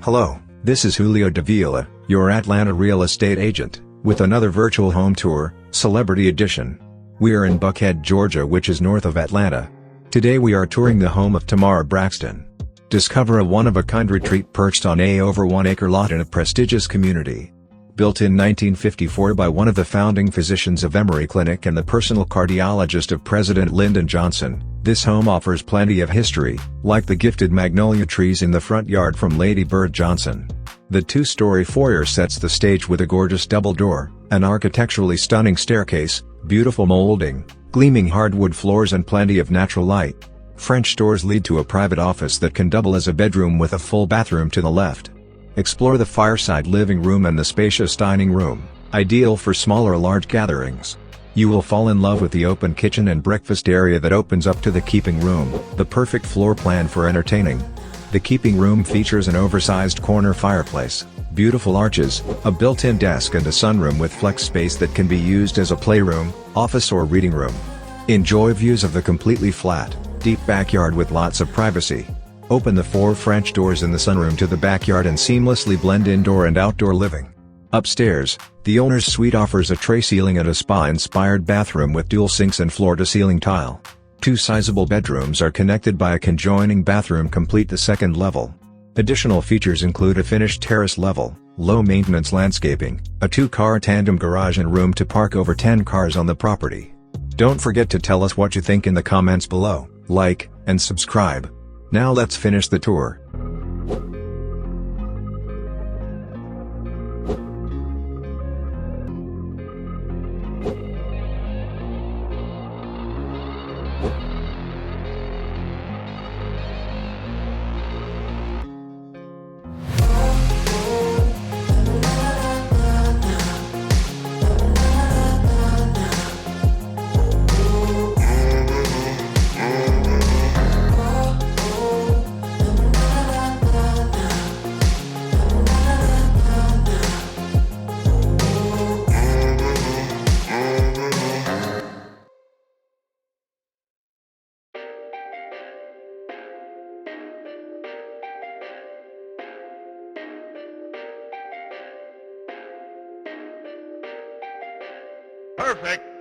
Hello, this is Julio Davila, your Atlanta real estate agent, with another virtual home tour, Celebrity Edition. We are in Buckhead, Georgia, which is north of Atlanta. Today we are touring the home of Tamar Braxton. Discover a one-of-a-kind retreat perched on a over 1-acre lot in a prestigious community. Built in 1954 by one of the founding physicians of Emory Clinic and the personal cardiologist of President Lyndon Johnson, this home offers plenty of history, like the gifted magnolia trees in the front yard from Lady Bird Johnson. The two-story foyer sets the stage with a gorgeous double door, an architecturally stunning staircase, beautiful molding, gleaming hardwood floors and plenty of natural light. French doors lead to a private office that can double as a bedroom with a full bathroom to the left. Explore the fireside living room and the spacious dining room, ideal for small or large gatherings. You will fall in love with the open kitchen and breakfast area that opens up to the keeping room, the perfect floor plan for entertaining. The keeping room features an oversized corner fireplace, beautiful arches, a built-in desk and a sunroom with flex space that can be used as a playroom, office or reading room. Enjoy views of the completely flat, deep backyard with lots of privacy. Open the 4 French doors in the sunroom to the backyard and seamlessly blend indoor and outdoor living. Upstairs, the owner's suite offers a tray ceiling and a spa-inspired bathroom with dual sinks and floor-to-ceiling tile. 2 sizable bedrooms are connected by a conjoining bathroom complete the second level. Additional features include a finished terrace level, low-maintenance landscaping, a 2-car tandem garage and room to park over 10 cars on the property. Don't forget to tell us what you think in the comments below, like, and subscribe. Now let's finish the tour. Perfect.